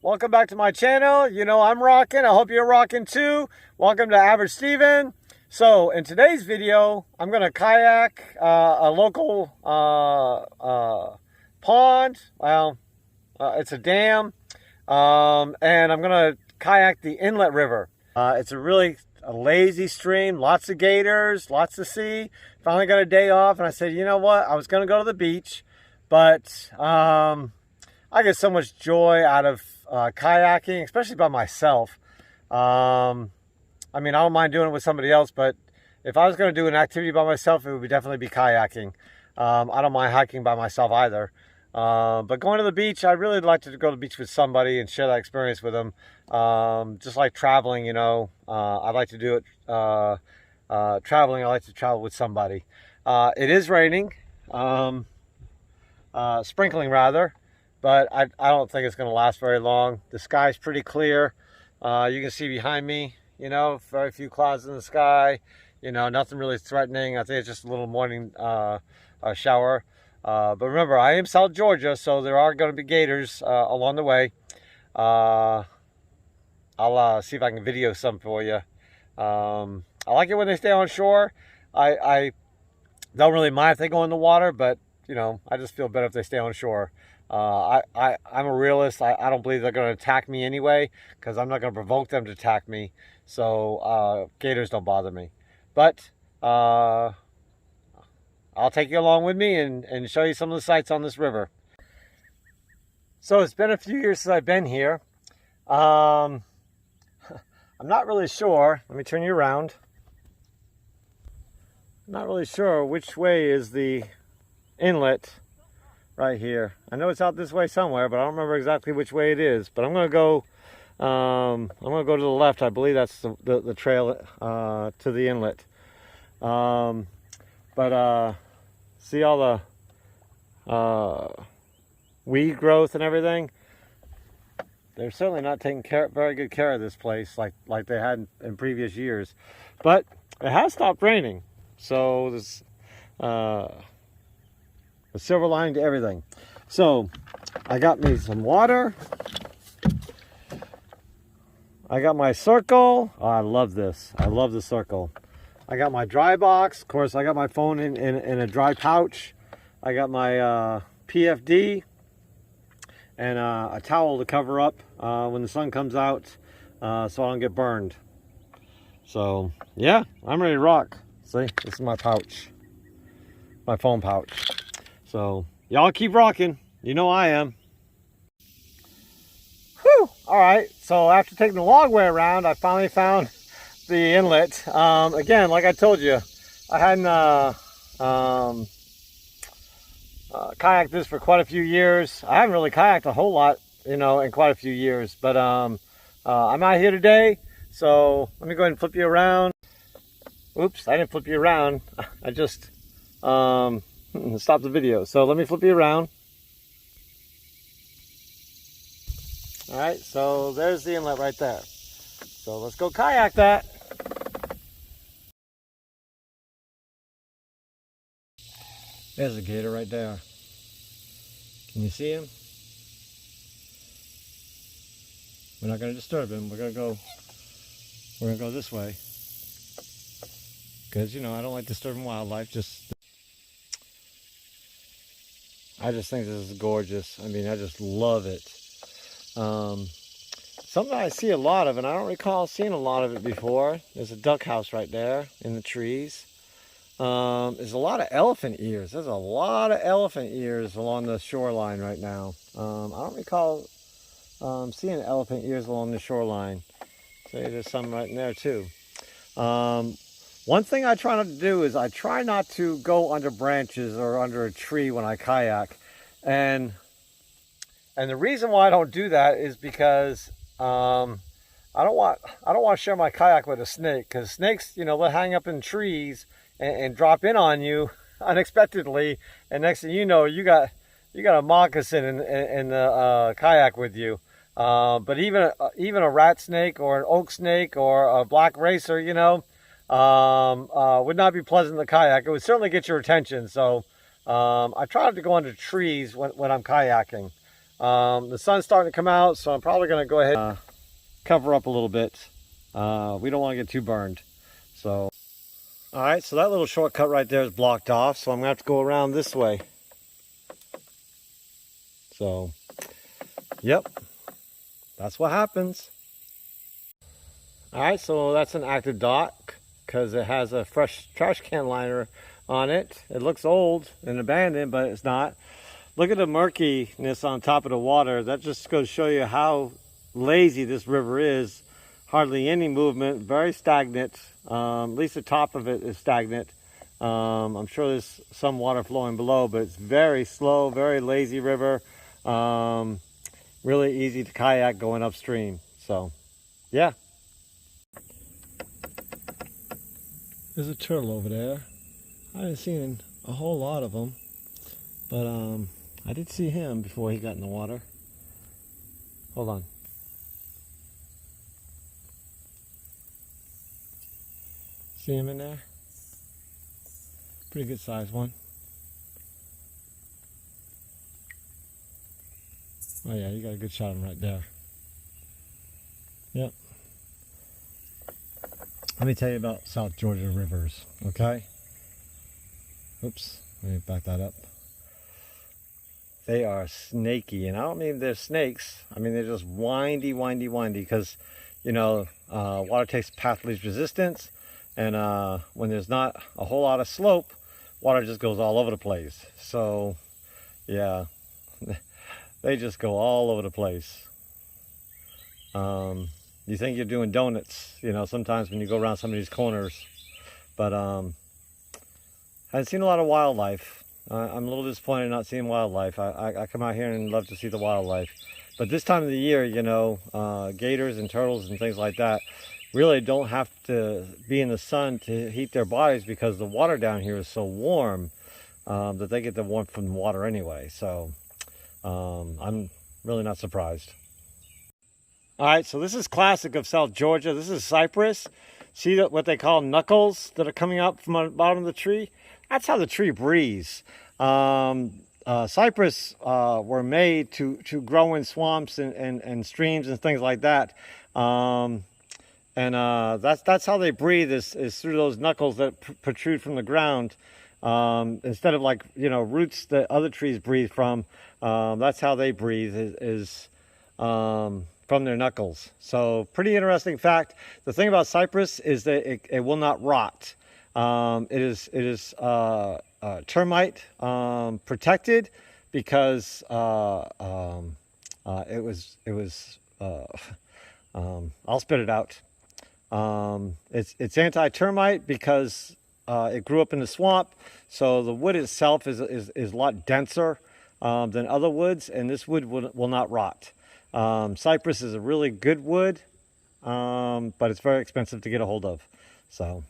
Welcome back to my channel. You know I'm rocking. I hope you're rocking too. Welcome to Average Steven. So in today's video, I'm going to kayak a local pond. Well, it's a dam. And I'm going to kayak the Inlet River. It's a lazy stream, lots of gators, lots to see. Finally got a day off and I said, you know what? I was going to go to the beach, but I get so much joy out of kayaking, especially by myself. I mean, I don't mind doing it with somebody else, but if I was going to do an activity by myself, it would definitely be kayaking. I don't mind hiking by myself either. But going to the beach, I'd really like to go to the beach with somebody and share that experience with them. Just like traveling, you know, I'd like to do it. Traveling, I like to travel with somebody. It is raining, sprinkling rather, but I don't think it's going to last very long. The sky's pretty clear. You can see behind me, you know, very few clouds in the sky. You know, nothing really threatening. I think it's just a little morning shower. But remember, I am South Georgia, so there are going to be gators along the way. I'll see if I can video some for you. I like it when they stay on shore. I don't really mind if they go in the water, but, you know, I just feel better if they stay on shore. I'm a realist. I don't believe they're going to attack me anyway, because I'm not going to provoke them to attack me. So gators don't bother me. But I'll take you along with me and show you some of the sights on this river. So it's been a few years since I've been here. I'm not really sure. Let me turn you around. I'm not really sure which way is the inlet right here. I know it's out this way somewhere, but I don't remember exactly which way it is. But I'm going to go. I'm going to go to the left. I believe that's the trail to the inlet. See all the weed growth and everything? They're certainly not taking very good care of this place like they had in previous years. But it has stopped raining. So there's a silver lining to everything. So I got me some water. I got my circle. Oh, I love this. I love the circle. I got my dry box. Of course, I got my phone in a dry pouch. I got my PFD and a towel to cover up when the sun comes out so I don't get burned. So, yeah, I'm ready to rock. See, this is my pouch, my phone pouch. So, y'all keep rocking. You know I am. Whew! All right, so after taking the long way around, I finally found the inlet. Again, like I told you, I hadn't kayaked this for quite a few years. I haven't really kayaked a whole lot, you know, in quite a few years, but I'm out here today, so let me go ahead and flip you around. Oops, I didn't flip you around. I just stopped the video, so let me flip you around. All right, so there's the inlet right there. So let's go kayak that. There's a gator right there. Can you see him? We're not going to disturb him. We're going to go this way. Because, you know, I don't like disturbing wildlife. I just think this is gorgeous. I mean, I just love it. Something I see a lot of, and I don't recall seeing a lot of it before. There's a duck house right there in the trees. There's a lot of elephant ears. There's a lot of elephant ears along the shoreline right now. I don't recall seeing elephant ears along the shoreline. See, there's some right in there too. One thing I try not to do is I try not to go under branches or under a tree when I kayak. And the reason why I don't do that is because I don't want to share my kayak with a snake, because snakes, you know, they'll hang up in trees and drop in on you unexpectedly, and next thing you know, you got a moccasin in the kayak with you. But even a rat snake or an oak snake or a black racer, you know, would not be pleasant in the kayak. It would certainly get your attention. So I try not to go under trees when I'm kayaking. The sun's starting to come out, so I'm probably going to go ahead and cover up a little bit. We don't want to get too burned. So, all right, so that little shortcut right there is blocked off, so I'm going to have to go around this way. So, yep, that's what happens. All right, so that's an active dock because it has a fresh trash can liner on it. It looks old and abandoned, but it's not. Look at the murkiness on top of the water. That just goes to show you how lazy this river is. Hardly any movement, very stagnant. At least the top of it is stagnant. I'm sure there's some water flowing below, but it's very slow, very lazy river. Really easy to kayak going upstream. So, yeah. There's a turtle over there. I haven't seen a whole lot of them, but I did see him before he got in the water. Hold on. See him in there? Pretty good sized one. Oh yeah, you got a good shot of him right there. Yep. Let me tell you about South Georgia rivers, okay? Oops, let me back that up. They are snaky, and I don't mean they're snakes. I mean they're just windy, because, you know, water takes path least resistance, and when there's not a whole lot of slope, water just goes all over the place. So, yeah, they just go all over the place. You think you're doing donuts, you know, sometimes when you go around some of these corners, but I haven't seen a lot of wildlife. I'm a little disappointed not seeing wildlife. I come out here and love to see the wildlife, but this time of the year, you know, gators and turtles and things like that really don't have to be in the sun to heat their bodies because the water down here is so warm that they get the warmth from the water anyway. So I'm really not surprised. All right, so this is classic of South Georgia. This is cypress. See what they call knuckles that are coming up from the bottom of the tree? That's how the tree breathes. Cypress were made to grow in swamps and streams and things like that. That's how they breathe is through those knuckles that protrude from the ground. Instead of, like, you know, roots that other trees breathe from, that's how they breathe is from their knuckles. So pretty interesting fact. The thing about cypress is that it will not rot. It is termite protected because I'll spit it out. It's anti-termite because it grew up in the swamp, so the wood itself is a lot denser than other woods, and this wood will not rot. Cypress is a really good wood, but it's very expensive to get a hold of. So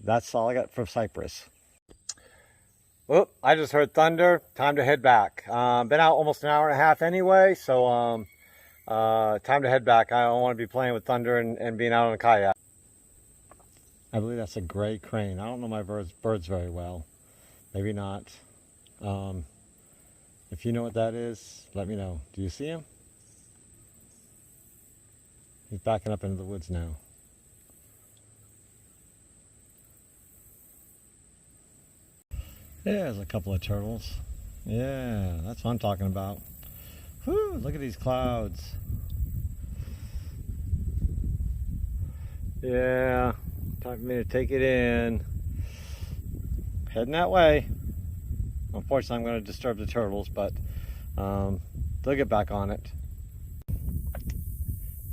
that's all I got for cypress. Oh, I just heard thunder. Time to head back. Been out almost an hour and a half anyway, so time to head back. I don't want to be playing with thunder and being out on a kayak. I believe that's a gray crane. I don't know my birds very well. Maybe not. If you know what that is, let me know. Do you see him? He's backing up into the woods now. There's a couple of turtles. Yeah, that's what I'm talking about. Whew, look at these clouds. Yeah, time for me to take it in. Heading that way. Unfortunately, I'm going to disturb the turtles, but they'll get back on it.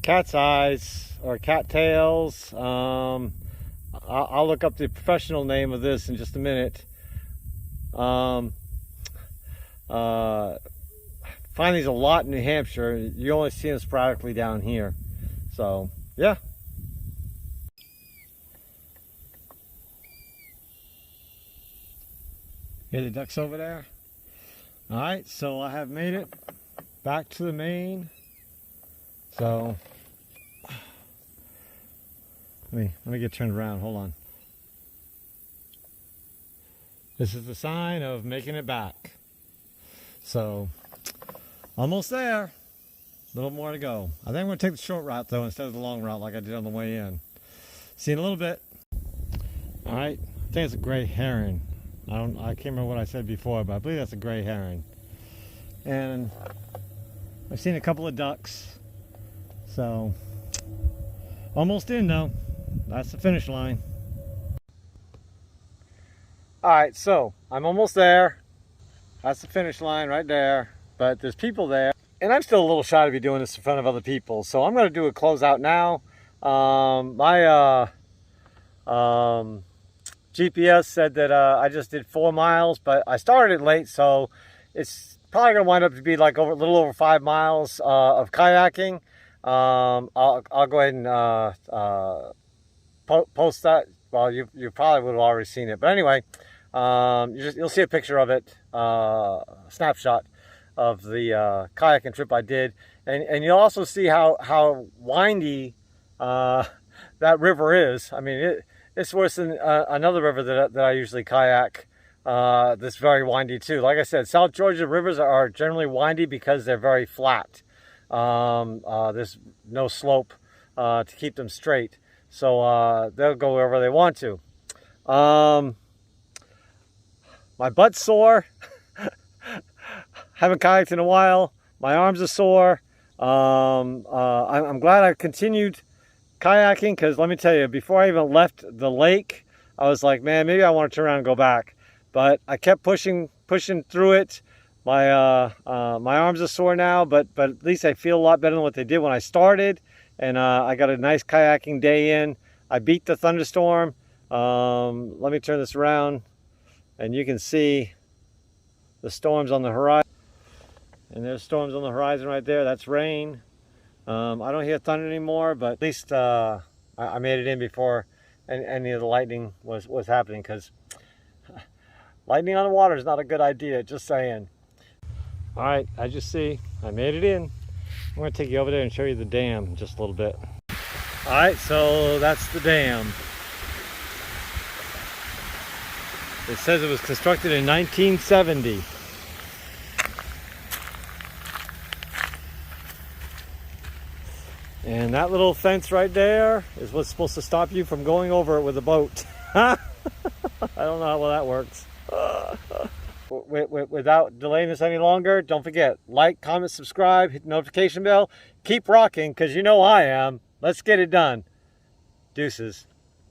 Cat's eyes or cattails. I'll look up the professional name of this in just a minute. Find these a lot in New Hampshire. You only see them sporadically down here. So, yeah. Hear the ducks over there? All right, so I have made it back to the main. So, let me get turned around. Hold on. This is the sign of making it back. So, Almost there. A little more to go. I think I'm going to take the short route though instead of the long route like I did on the way in. See you in a little bit. All right. I think it's a gray heron. I can't remember what I said before, but I believe that's a gray heron. And I've seen a couple of ducks. So almost in though. That's the finish line. All right, so I'm almost there. That's the finish line right there. But there's people there. And I'm still a little shy to be doing this in front of other people. So I'm going to do a closeout now. My GPS said that I just did 4 miles, but I started late, so it's probably going to wind up to be like a little over 5 miles of kayaking. I'll go ahead and post that. Well, you probably would have already seen it, but anyway, you'll see a picture of it, snapshot of the kayaking trip I did, and you'll also see how windy that river is. I mean, it's worse than another river that I usually kayak. That's very windy too. Like I said, South Georgia rivers are generally windy because they're very flat. There's no slope to keep them straight, so they'll go wherever they want to. My butt's sore. Haven't kayaked in a while. My arms are sore. I'm glad I continued kayaking, because let me tell you, before I even left the lake, I was like, man, maybe I want to turn around and go back. But I kept pushing through it. My arms are sore now, but at least I feel a lot better than what they did when I started. And I got a nice kayaking day in. I beat the thunderstorm. Let me turn this around, and you can see the storms on the horizon. And there's storms on the horizon right there. That's rain. I don't hear thunder anymore, but at least I made it in before any of the lightning was happening, because lightning on the water is not a good idea, just saying. All right, as you see, I made it in. I'm going to take you over there and show you the dam in just a little bit. All right, so that's the dam. It says it was constructed in 1970. And that little fence right there is what's supposed to stop you from going over it with a boat. I don't know how well that works. Without delaying this any longer, don't forget, like, comment, subscribe, hit the notification bell. Keep rocking, because you know I am. Let's get it done. Deuces.